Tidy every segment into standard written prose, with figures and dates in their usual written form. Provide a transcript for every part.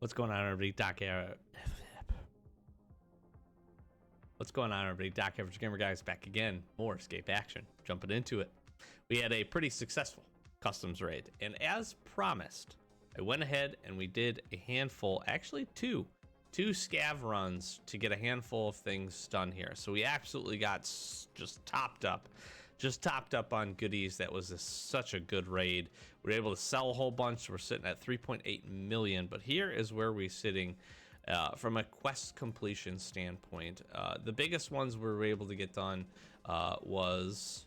What's going on, everybody? What's going on, everybody? Doc Average Gamer Guys back again. More escape action. Jumping into it. We had a pretty successful customs raid, and as promised, I went ahead and we did a handful, actually two scav runs to get a handful of things done here. So we absolutely got just topped up on goodies. That was such a good raid. We were able to sell a whole bunch. We're sitting at 3.8 million, but here is where we're sitting from a quest completion standpoint. The biggest ones we were able to get done was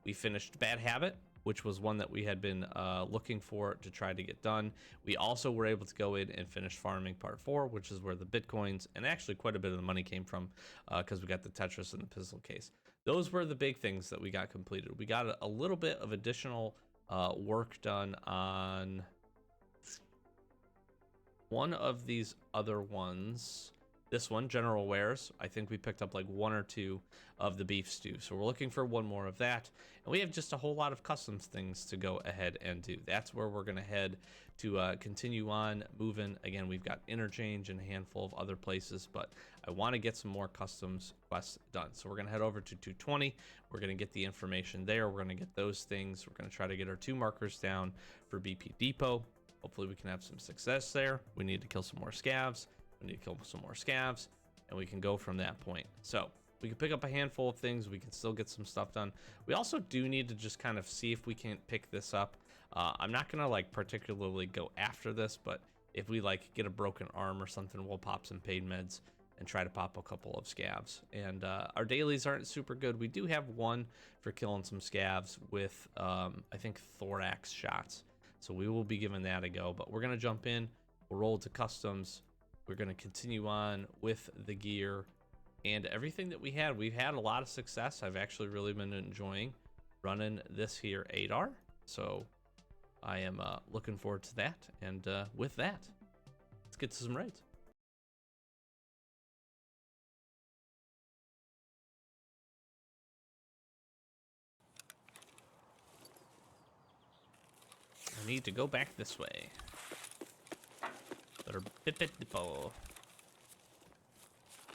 we finished Bad Habit, which was one that we had been looking for to try to get done. We also were able to go in and finish Farming Part 4, which is where the Bitcoins and actually quite a bit of the money came from, because we got the Tetris and the pistol case. Those were the big things that we got completed. We got a little bit of additional work done on one of these other ones. This one, General Wares, I think we picked up like one or two of the beef stew. So we're looking for one more of that. And we have just a whole lot of customs things to go ahead and do. That's where we're gonna head to continue on moving. Again, we've got interchange and a handful of other places, but I wanna get some more customs quests done. So we're gonna head over to 220. We're gonna get the information there. We're gonna get those things. We're gonna try to get our 2 markers down for BP Depot. Hopefully we can have some success there. We need to kill some more scavs. We need to kill some more scavs, and we can go from that point. So we can pick up a handful of things. We can still get some stuff done. We also do need to just kind of see if we can't pick this up. I'm not gonna like particularly go after this, but if we like get a broken arm or something, we'll pop some pain meds and try to pop a couple of scavs. And our dailies aren't super good. We do have one for killing some scavs with I think thorax shots. So we will be giving that a go, but we're gonna jump in, we'll roll to customs. We're gonna continue on with the gear and everything that we had. We've had a lot of success. I've actually really been enjoying running this here ADAR. So I am looking forward to that. And with that, let's get to some raids. I need to go back this way. Better bit depot.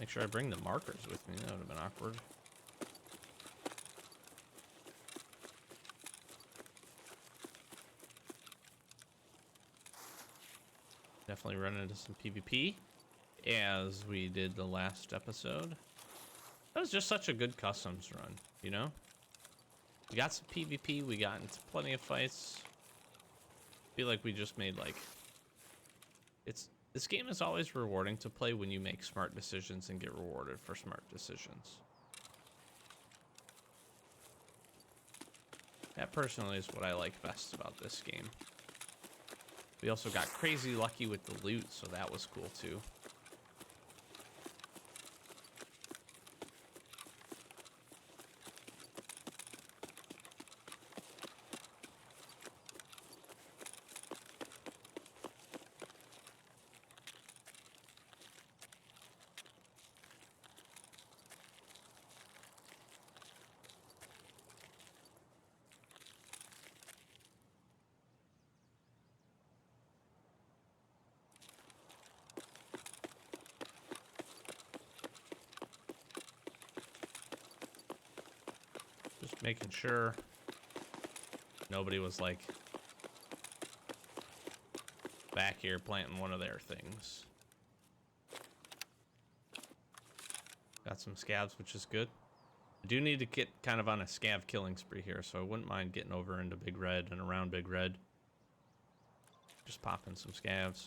Make sure I bring the markers with me. That would have been awkward. Definitely run into some PvP as we did the last episode. That was just such a good customs run, you know? We got some PvP, we got into plenty of fights. Feel like we just made like this game is always rewarding to play when you make smart decisions and get rewarded for smart decisions. That personally is what I like best about this game. We also got crazy lucky with the loot, so that was cool too. Just making sure nobody was like back here planting one of their things. Got some scavs, which is good. I do need to get kind of on a scav killing spree here, so I wouldn't mind getting over into Big Red and around Big Red. Just popping some scavs.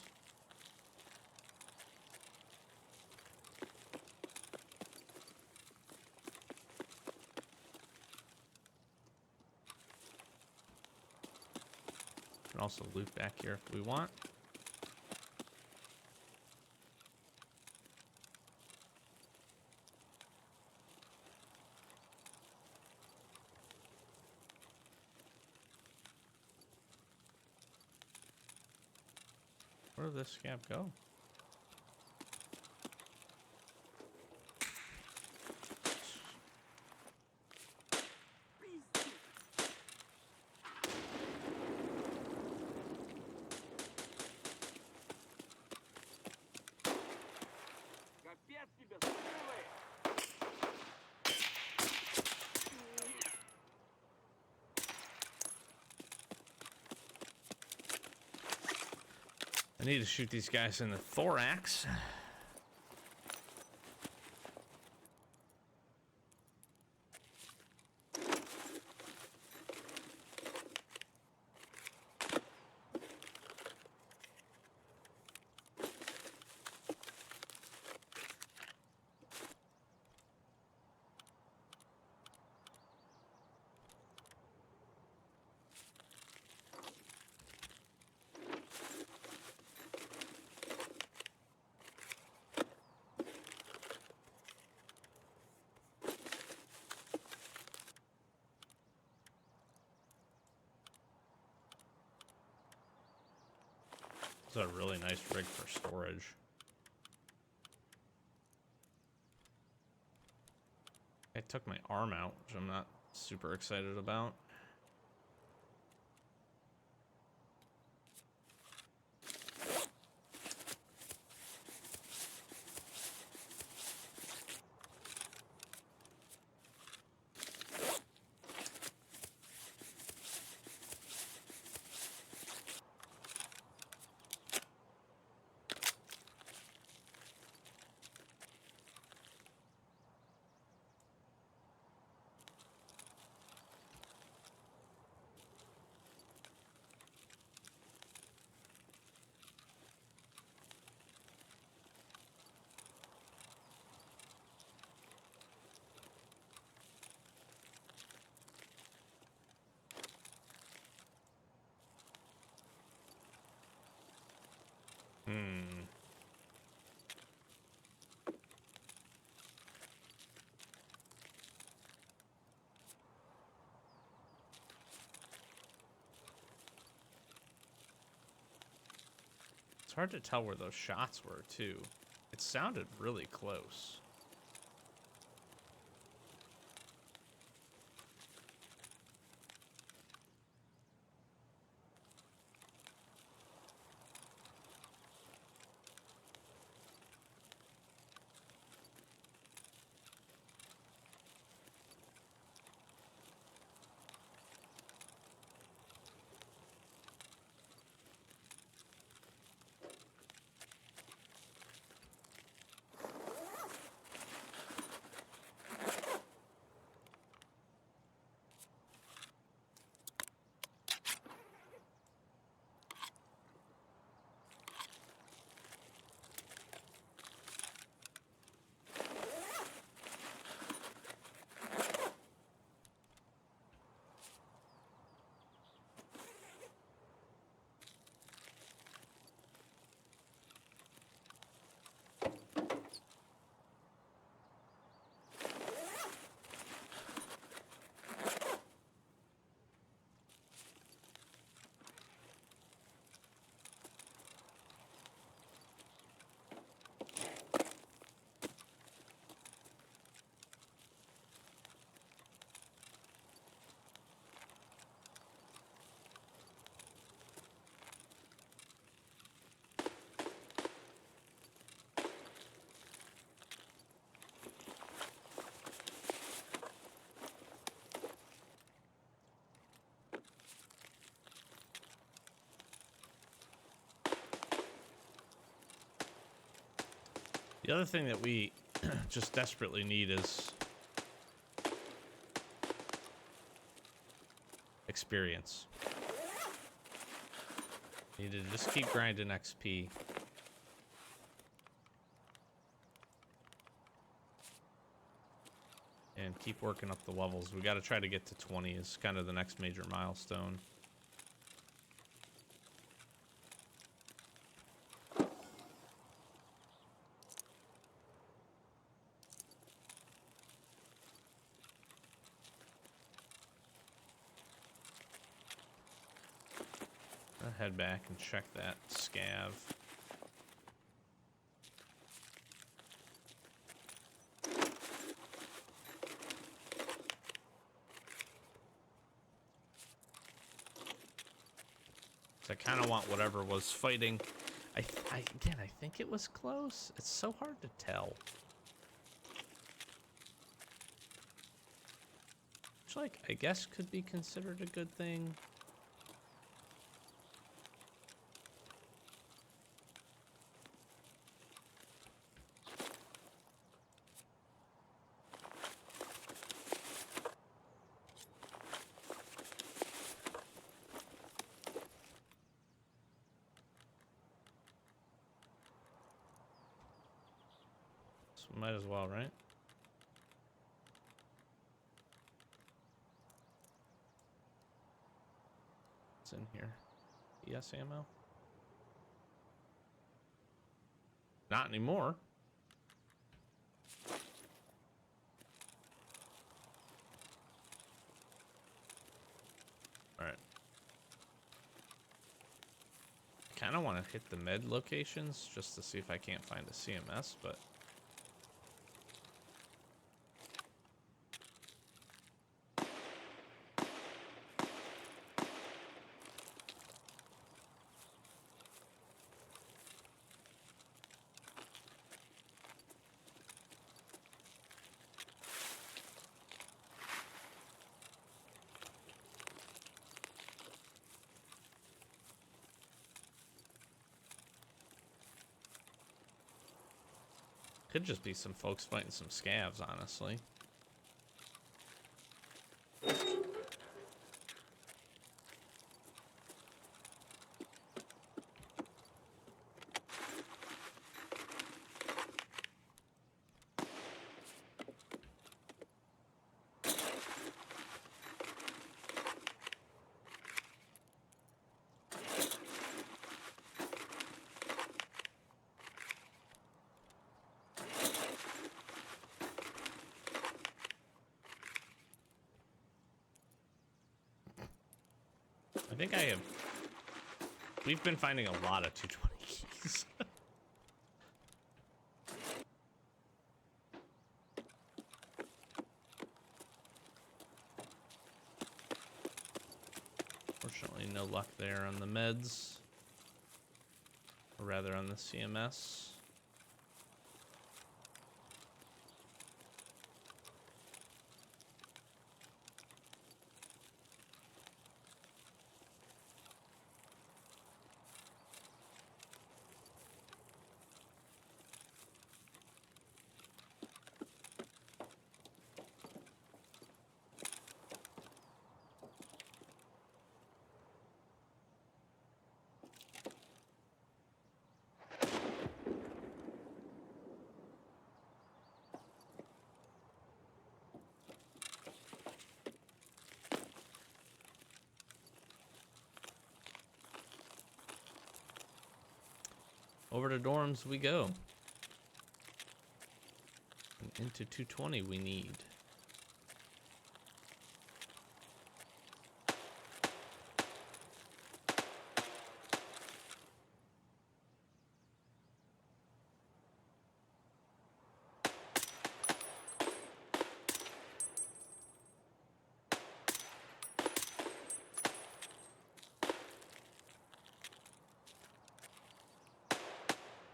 Can also loot back here if we want. Where did this scab go? I need to shoot these guys in the thorax. This is a really nice rig for storage. I took my arm out, which I'm not super excited about. It's hard to tell where those shots were, too. It sounded really close. The other thing that we just desperately need is experience. Need to just keep grinding XP. And keep working up the levels. We got to try to get to 20 is kind of the next major milestone. I'll head back and check that scav. I kind of want whatever was fighting. Again, I think it was close. It's so hard to tell. Which, like, I guess could be considered a good thing. as well, right? What's in here? ES ammo? Not anymore. Alright. Kind of want to hit the med locations just to see if I can't find a CMS, but... Could just be some folks fighting some scavs, honestly. I think I have... We've been finding a lot of 220 keys. Fortunately, no luck there on the meds. Or rather on the CMS. Over to dorms we go. And into 220 we need.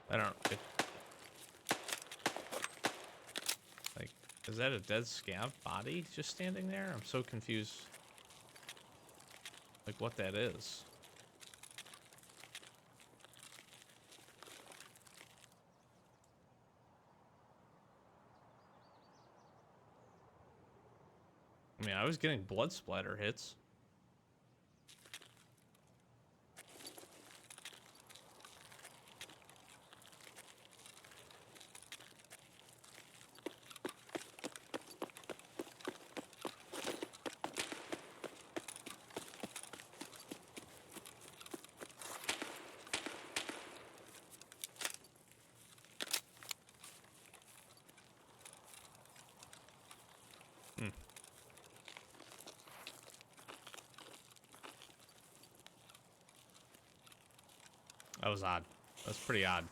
I don't... like, is that a dead scav body just standing there? I'm so confused. Like, what that is. I mean, I was getting blood splatter hits. That was odd. That's pretty odd.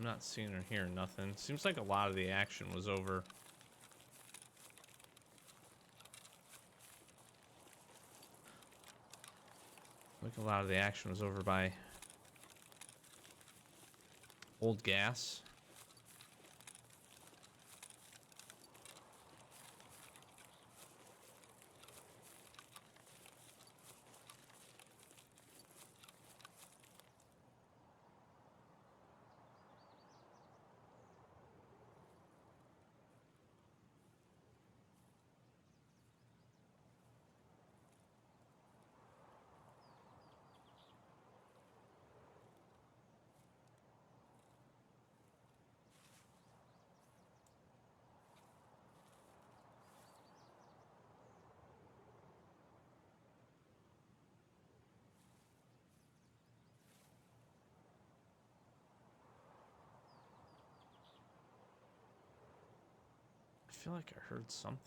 not seeing or hearing nothing. Seems like a lot of the action was over. Like a lot of the action was over by old gas. I feel like I heard something.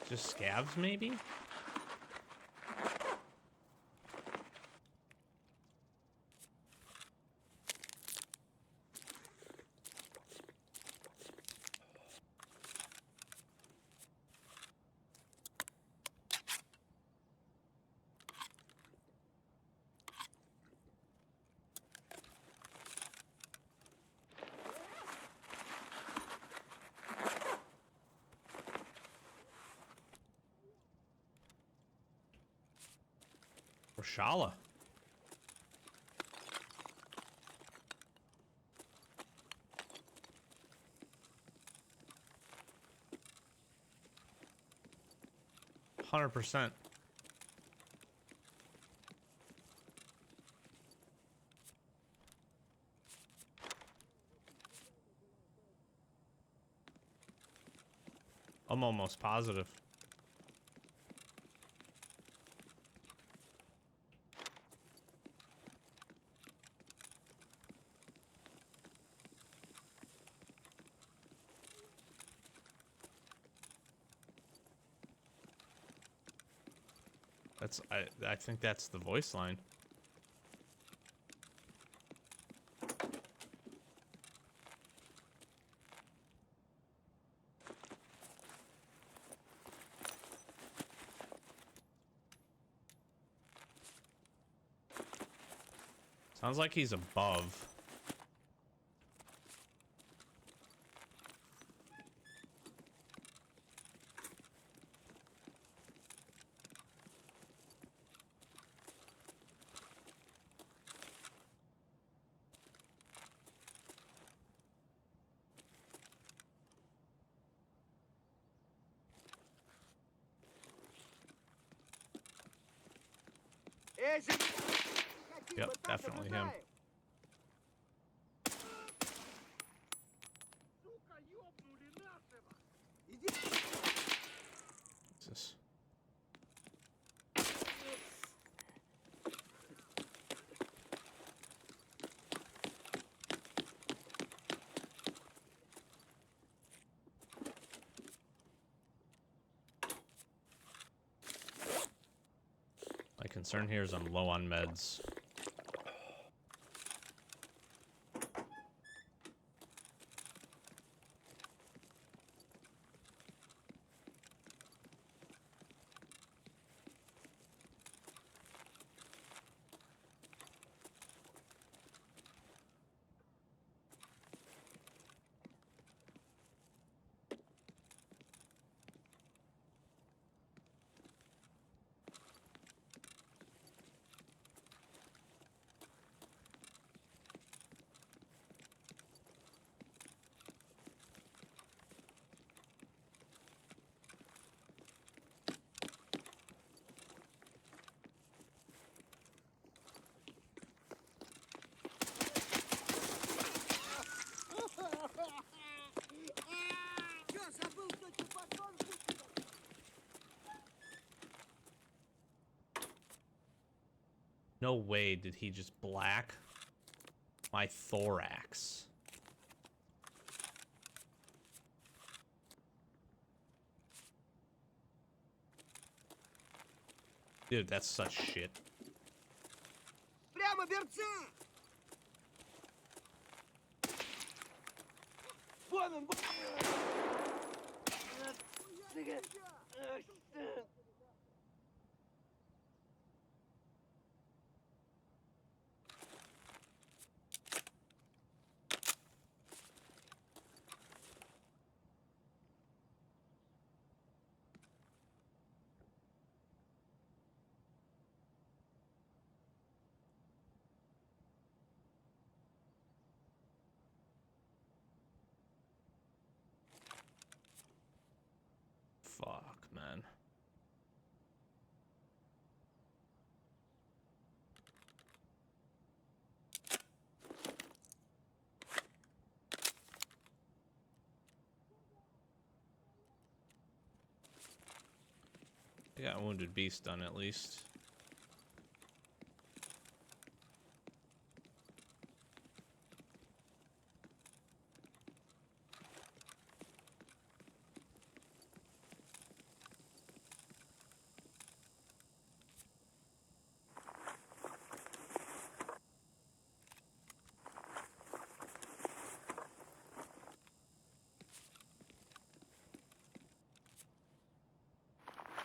Just scavs, maybe? Or Shala. %. I'm almost positive. I think that's the voice line. Sounds like he's above. Yep, definitely him. Jesus. My concern here is I'm low on meds. no way did he just black my thorax. Dude, that's such shit. Прямо берцы! Вон он! Fuck, man. I got Wounded Beast done at least.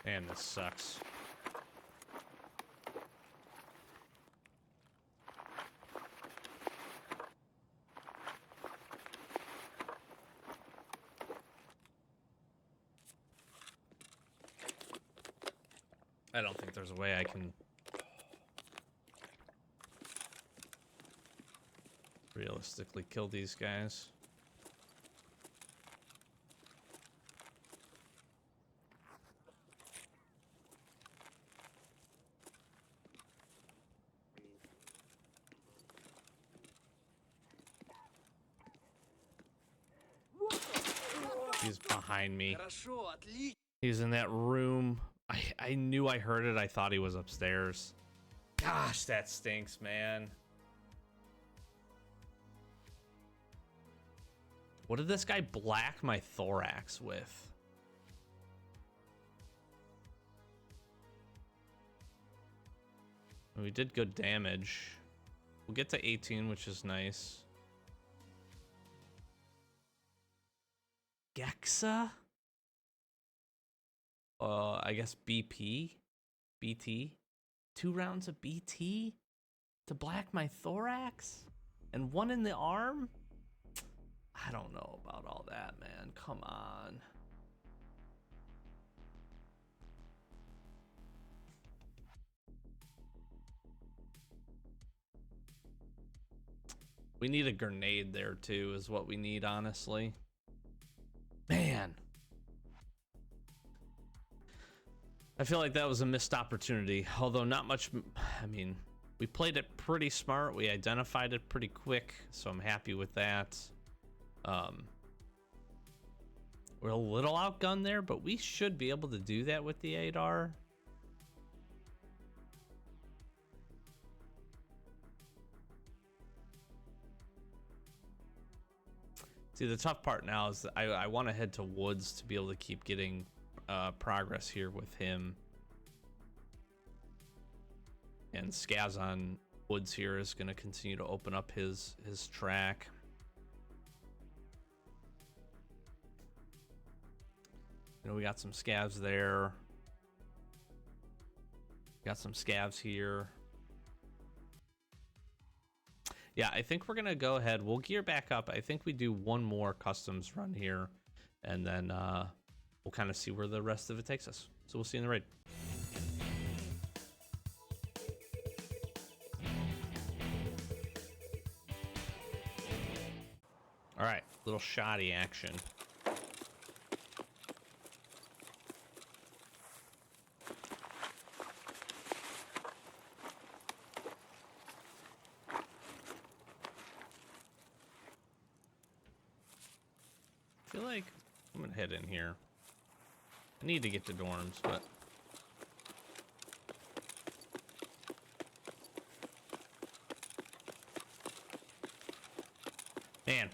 Man, this sucks. I don't think there's a way I can realistically kill these guys. He's behind me. He's in that room. I knew I heard it. I thought he was upstairs. Gosh, that stinks, man. What did this guy black my thorax with? We did good damage. We'll get to 18, which is nice. Gexa? I guess BP? BT? 2 rounds of BT? To black my thorax? And 1 in the arm? I don't know about all that, man. Come on. We need a grenade there too, is what we need, honestly. Man. I feel like that was a missed opportunity, although not much. I mean, we played it pretty smart. We identified it pretty quick, so I'm happy with that. We're a little outgunned there, but we should be able to do that with the 8R. See, the tough part now is that I want to head to Woods to be able to keep getting progress here with him. And Scaz on Woods here is going to continue to open up his track. You know, we got some scavs there. Got some scavs here. Yeah, I think we're going to go ahead. We'll gear back up. I think we do one more customs run here, and then we'll kind of see where the rest of it takes us. So we'll see you in the raid. All right, little shoddy action. I feel like I'm gonna head in here. I need to get to dorms, but Man,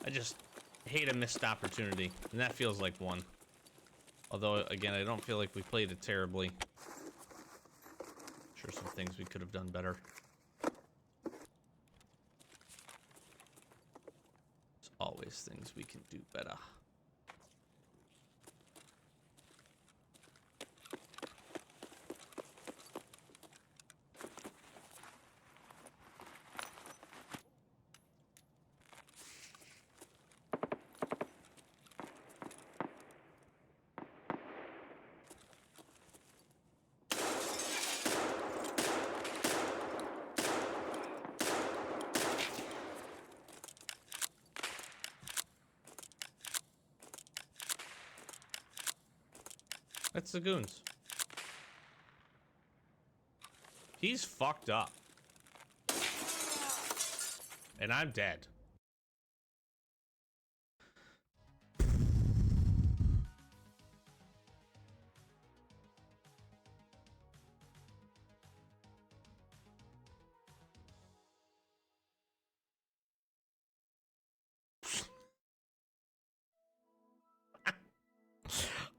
I just hate a missed opportunity, and that feels like one. Although, again, I don't feel like we played it terribly. Sure, some things we could have done better. There's always things we can do better. That's the goons. He's fucked up. And I'm dead.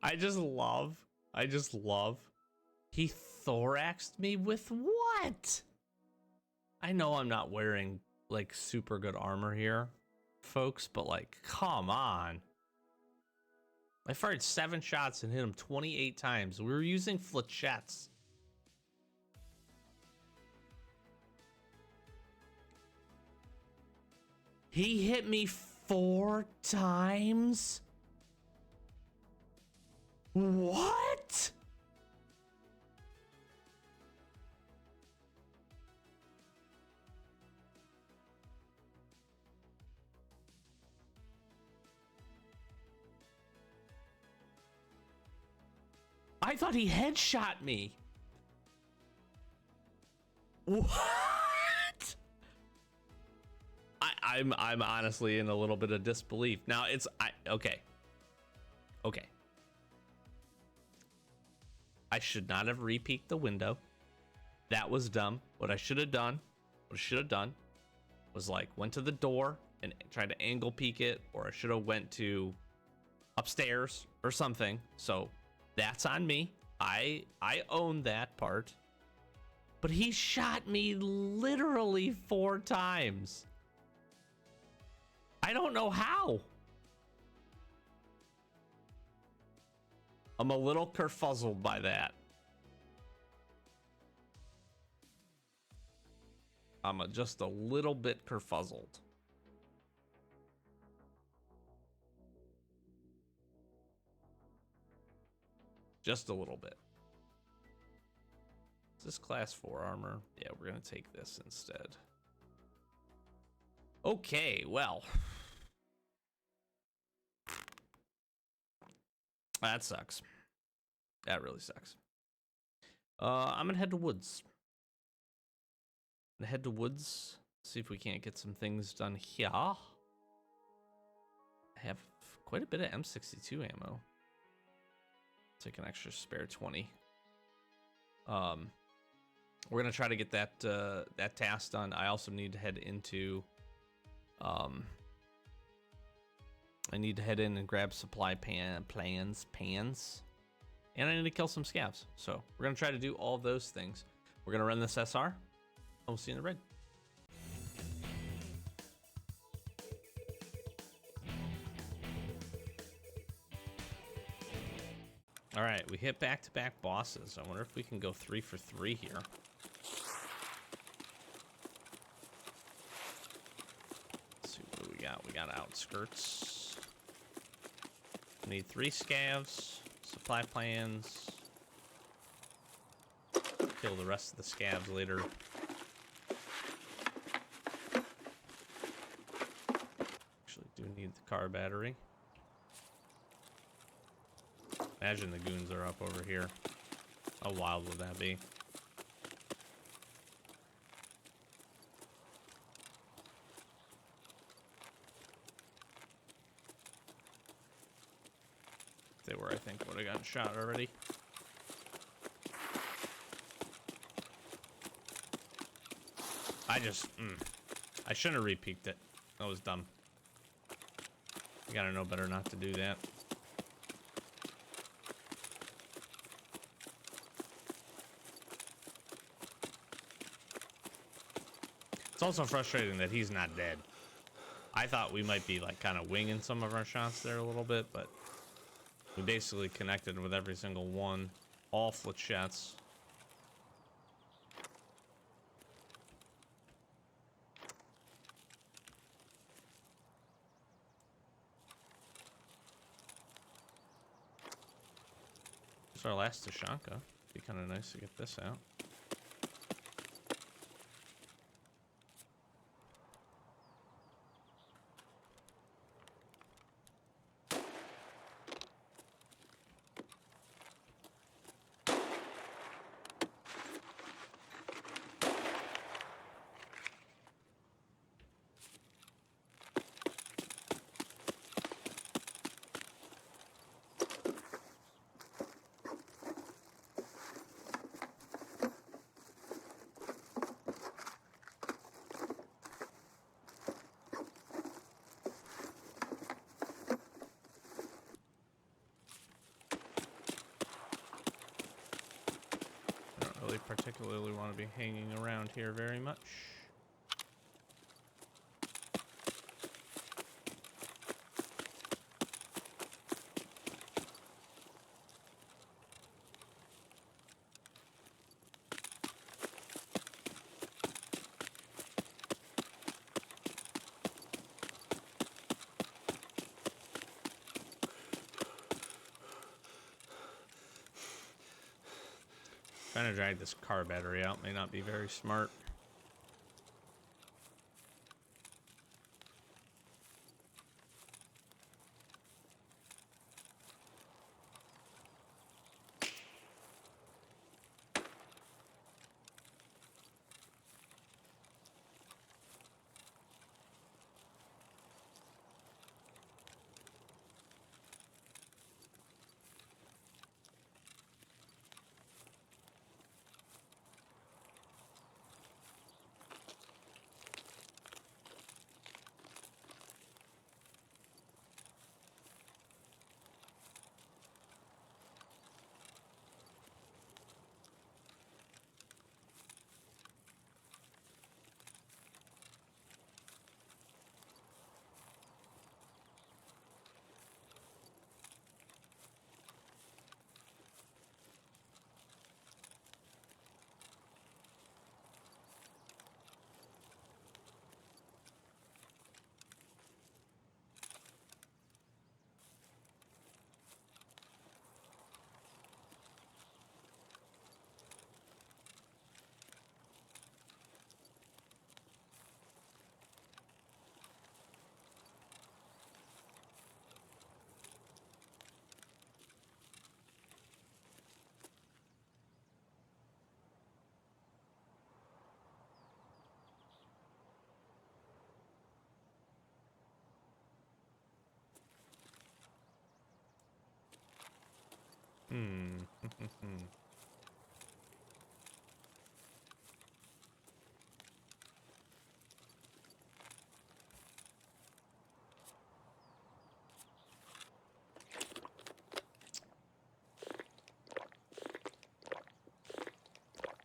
I just love. He thoraxed me with what? I know I'm not wearing like super good armor here, folks, but like, come on. I fired 7 shots and hit him 28 times. We were using flechettes. He hit me 4 times? What? I thought he headshot me. What? I'm honestly in a little bit of disbelief. Now okay. Okay. I should not have re-peeked the window. That was dumb. What I should have done was like went to the door and tried to angle peek it, or I should have went to upstairs or something. So that's on me. I own that part. But he shot me literally 4 times. I don't know how. I'm a little kerfuzzled by that. I'm just a little bit kerfuzzled. Just a little bit. Is this class 4 armor? Yeah, we're gonna take this instead. Okay, well. That sucks. That really sucks. I'm gonna head to woods. Head to woods. See if we can't get some things done here. I have quite a bit of M62 ammo. Take an extra spare 20. We're gonna try to get that that task done. I also need to head into. I need to head in and grab supply pans, and I need to kill some scavs. So we're gonna try to do all those things. We're gonna run this SR, and we'll see you in the red. All right, we hit back-to-back bosses. I wonder if we can go 3 for 3 here. Let's see what we got. We got outskirts. We need 3 scavs, supply plans. Kill the rest of the scavs later. Actually, do need the car battery. Imagine the goons are up over here. How wild would that be? If they were, I think, would have gotten shot already. I shouldn't have re-peeked it. That was dumb. You gotta know better not to do that. It's also frustrating that he's not dead. I thought we might be like kind of winging some of our shots there a little bit, but we basically connected with every single one. All flechettes. It's our last Tashanka. Be kind of nice to get this out. Particularly want to be hanging around here very much. Trying to drag this car battery out may not be very smart.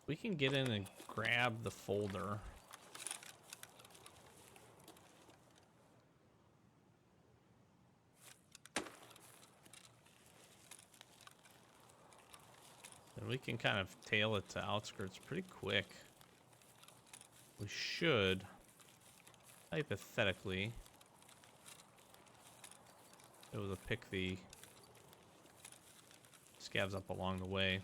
We can get in and grab the folder. And we can kind of tail it to outskirts pretty quick. We should, hypothetically, be able to pick the scavs up along the way.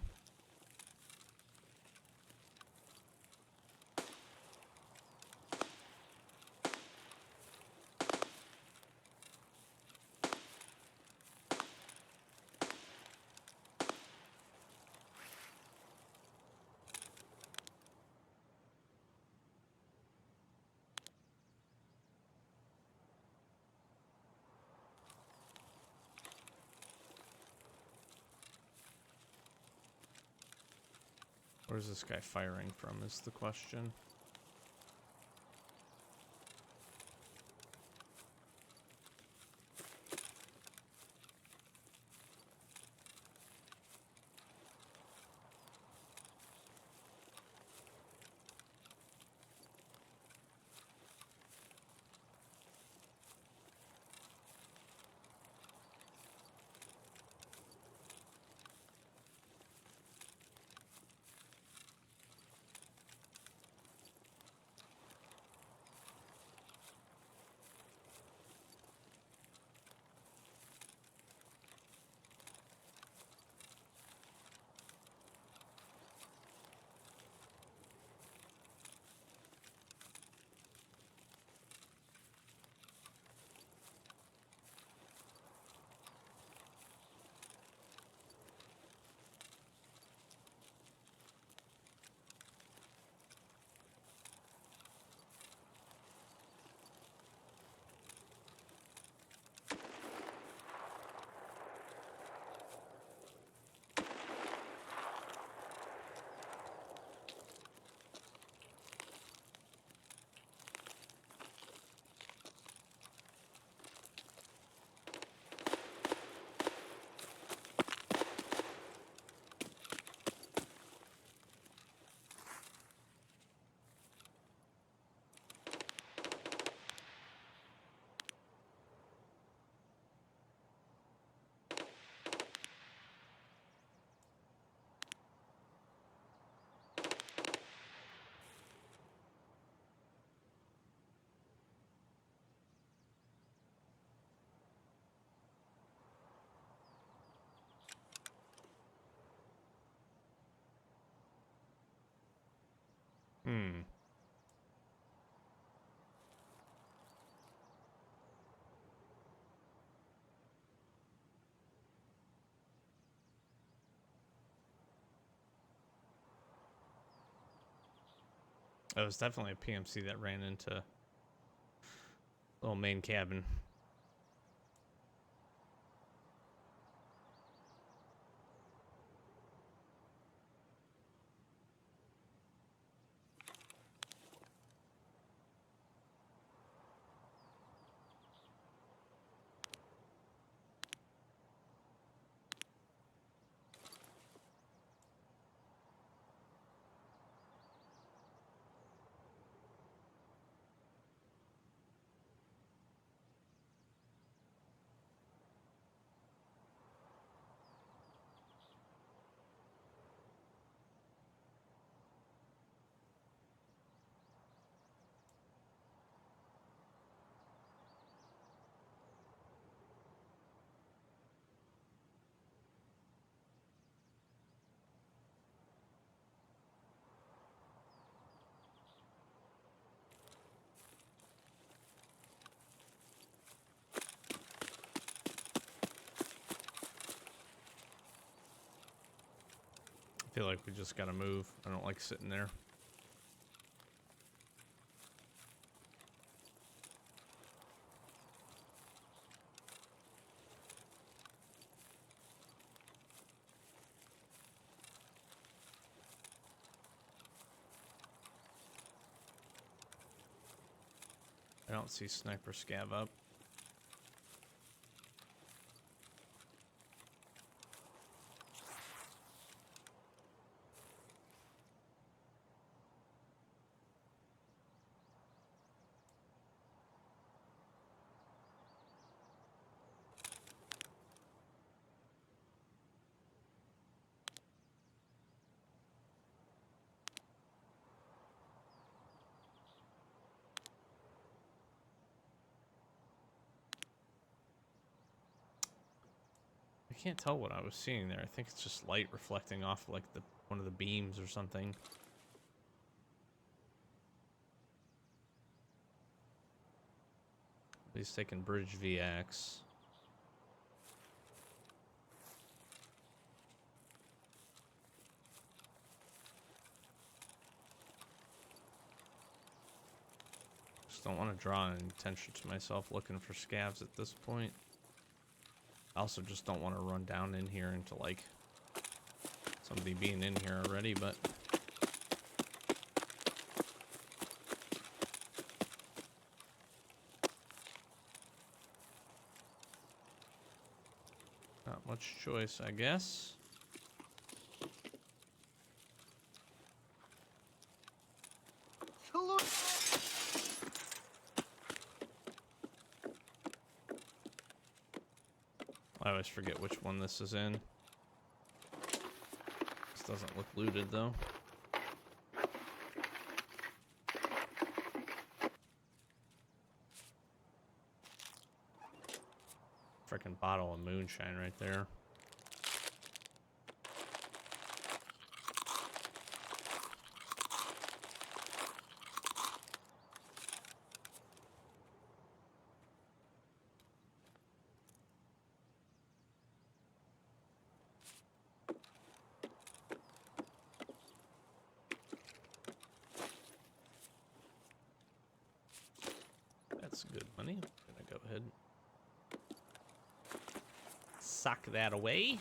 Where's this guy firing from is the question. Hmm. It was definitely a PMC that ran into little main cabin. I feel like we just gotta move. I don't like sitting there. I don't see sniper scav up. I can't tell what I was seeing there. I think it's just light reflecting off like one of the beams or something. He's taking bridge VX. Just don't want to draw any attention to myself looking for scavs at this point. I also just don't want to run down in here into like somebody being in here already, but not much choice, I guess. I always forget which one this is in. This doesn't look looted though. Freaking bottle of moonshine right there. That's good money. I'm gonna go ahead and sock that away.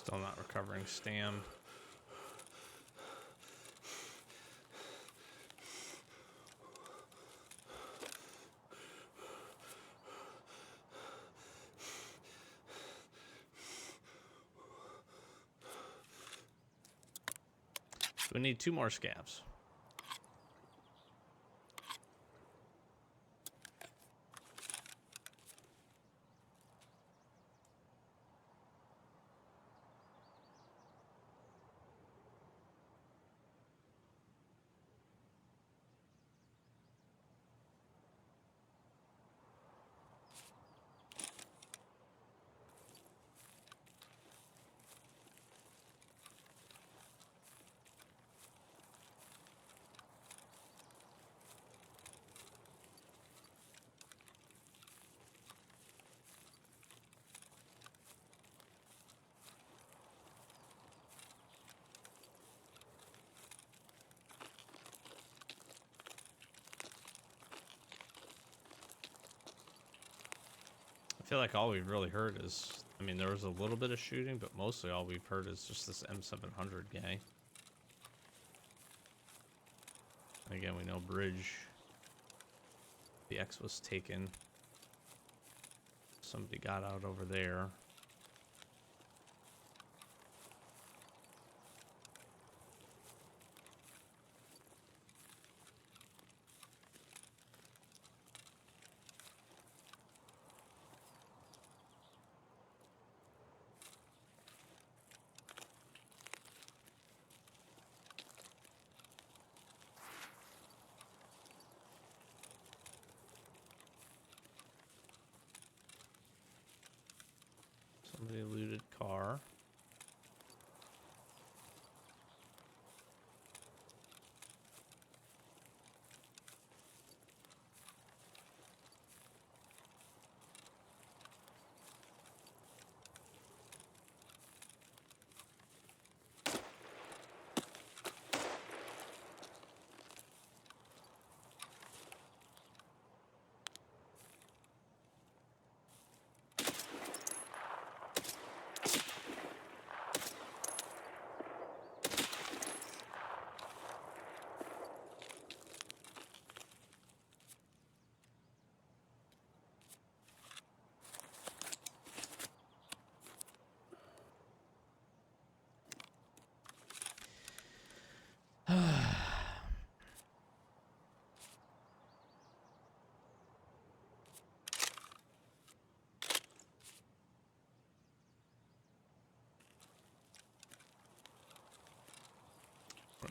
Still not recovering stam. We need 2 more scabs. I feel like all we've really heard is, I mean, there was a little bit of shooting, but mostly all we've heard is just this M700 guy. Again, we know Bridge. The X was taken. Somebody got out over there. Somebody looted car.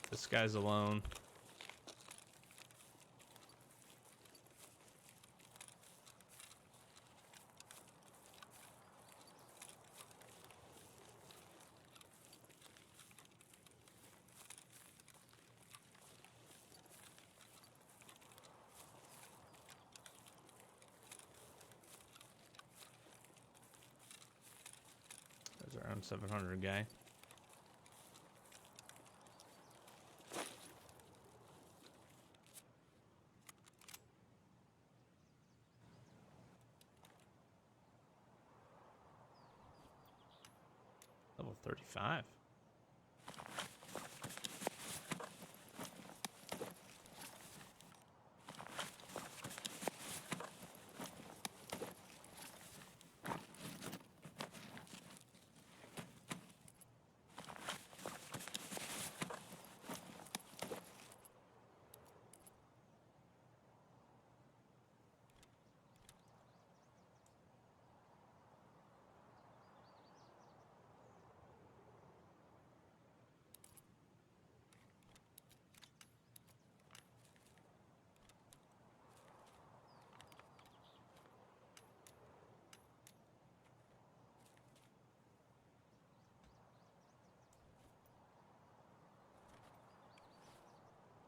This guy's alone. There's our M700 guy. Level 35.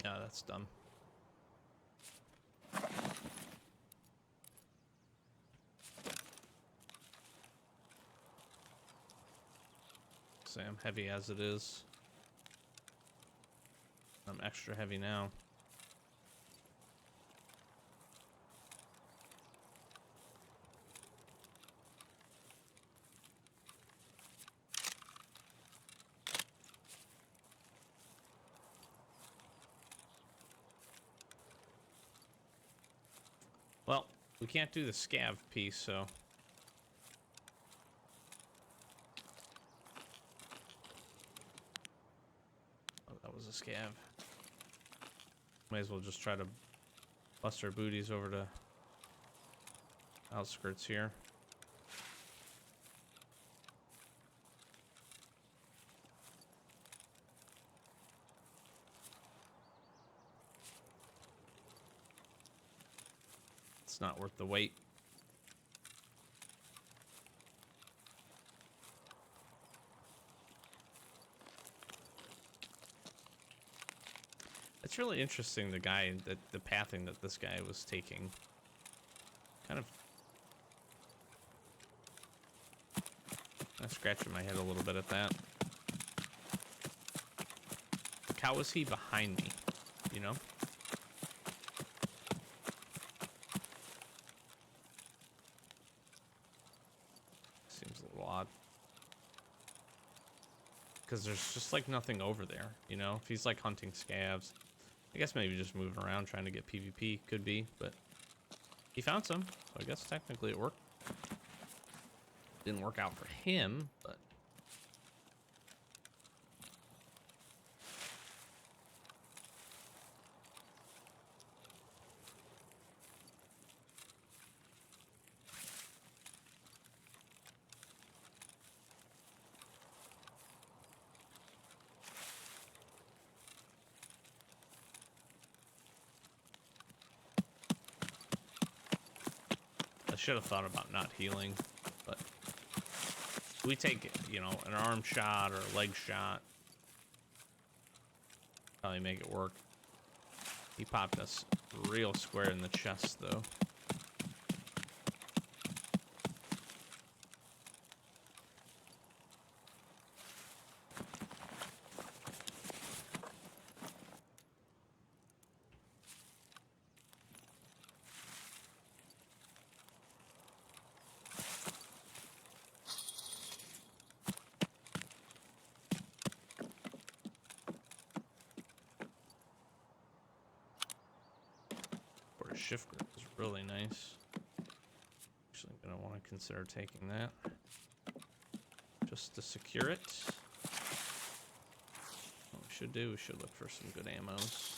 Yeah, that's dumb. Say I'm heavy as it is. I'm extra heavy now. We can't do the scav piece, so... Oh, that was a scav. Might as well just try to bust our booties over to outskirts here. It's not worth the wait. It's really interesting, the pathing that this guy was taking. Kind of... I'm scratching my head a little bit at that. Like, how was he behind me? You know? Seems a little odd. Because there's just like nothing over there, you know? If he's like hunting scavs, I guess maybe just moving around trying to get PvP could be, but he found some, so I guess technically it worked. Didn't work out for him, but I should have thought about not healing, but we take, you know, an arm shot or a leg shot. Probably make it work. He popped us real square in the chest, though. Shift grip is really nice. Actually, I'm gonna want to consider taking that just to secure it. What we should do, we should look for some good ammos.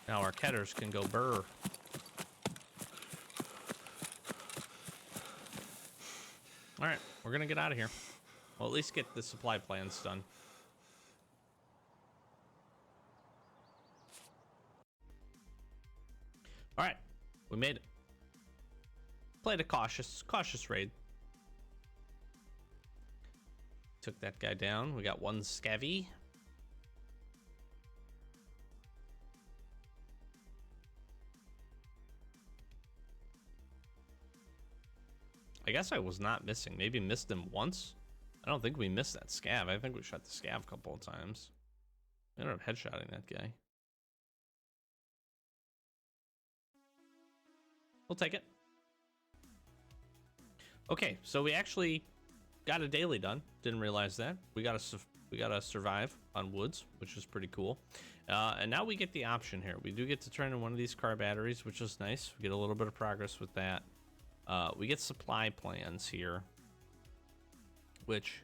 Now our ketters can go burr. All right, we're gonna get out of here. Well, at least get the supply plans done. All right, we made it. Played a cautious raid. Took that guy down. We got one scavvy. I guess I was not missing. Maybe missed him once. I don't think we missed that scav. I think we shot the scav a couple of times. We ended up headshotting that guy. We'll take it. Okay, so we actually got a daily done. Didn't realize that. We gotta survive on woods, which is pretty cool. And now we get the option here. We do get to turn in one of these car batteries, which is nice. We get a little bit of progress with that. We get supply plans here, which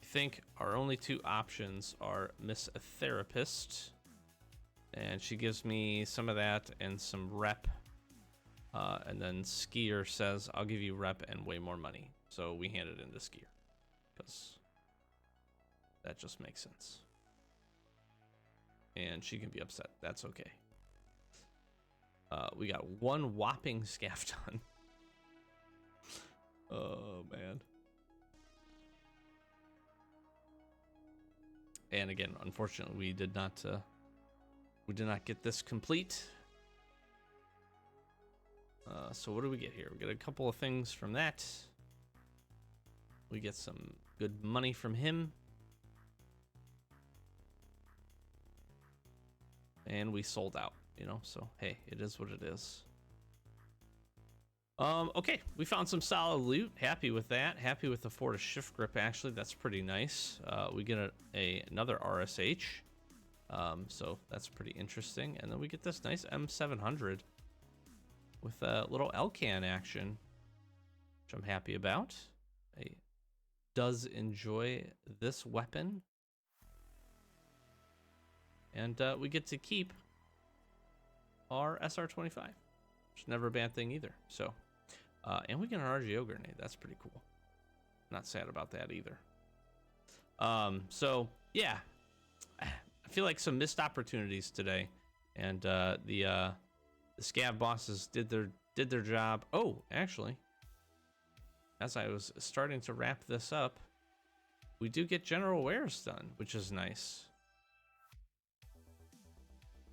I think our only two options are Miss a Therapist, and she gives me some of that and some rep, and then Skier says, I'll give you rep and way more money. So we hand it into Skier, because that just makes sense. And she can be upset. That's okay. We got one whopping scav done. Oh, man. And again, unfortunately, we did not get this complete. So what do we get here? We get a couple of things from that. We get some good money from him. And we sold out, you know, so hey, it is what it is. Okay, we found some solid loot. Happy with that. Happy with the Fortis shift grip, actually. That's pretty nice. We get another RSH. So that's pretty interesting. And then we get this nice M700 with a little Elcan action, which I'm happy about. I does enjoy this weapon. And we get to keep our SR25, which is never a bad thing either. So, and we get an RGO grenade. That's pretty cool. Not sad about that either. So yeah, I feel like some missed opportunities today, and the scav bosses did their job. Oh, actually, as I was starting to wrap this up, we do get general wares done, which is nice.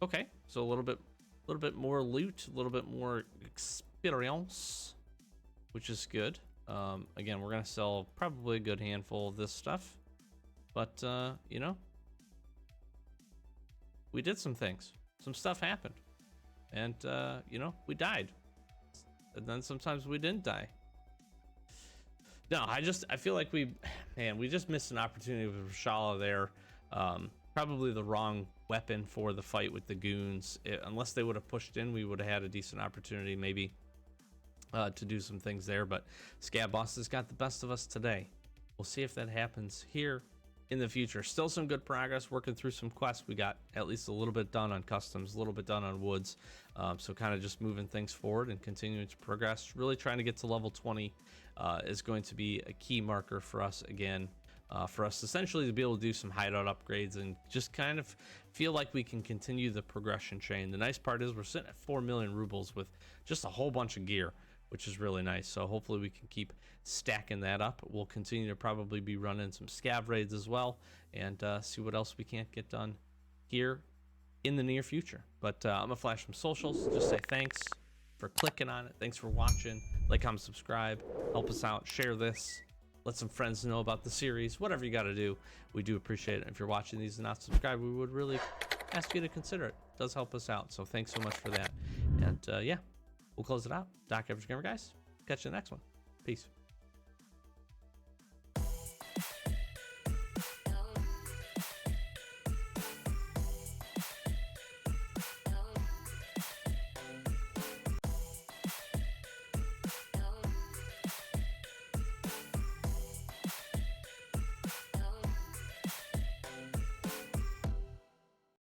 Okay, so a little bit more loot, a little bit more experience, which is good. Again, we're gonna sell probably a good handful of this stuff, but you know, we did some things. Some stuff happened, and you know, we died, and then sometimes we didn't die. No, I feel like we just missed an opportunity with Rashala there. Probably the wrong weapon for the fight with the goons. Unless they would have pushed in, we would have had a decent opportunity maybe to do some things there. But Scab Bosses got the best of us today. We'll see if that happens here in the future. Still some good progress working through some quests. We got at least a little bit done on customs, a little bit done on woods. So kind of just moving things forward and continuing to progress. Really trying to get to level 20 is going to be a key marker for us again. For us essentially to be able to do some hideout upgrades and just kind of feel like we can continue the progression chain. The nice part is we're sitting at 4 million rubles with just a whole bunch of gear, which is really nice. So hopefully we can keep stacking that up. We'll continue to probably be running some scav raids as well, and see what else we can't get done here in the near future. But I'm gonna flash some socials. Just say thanks for clicking on it. Thanks for watching. Like, comment, subscribe. Help us out. Share this. Let some friends know about the series. Whatever you got to do, we do appreciate it. If you're watching these and not subscribed, we would really ask you to consider it. It does help us out. So thanks so much for that. And yeah, we'll close it out. Doc Average Gamer, guys. Catch you in the next one. Peace.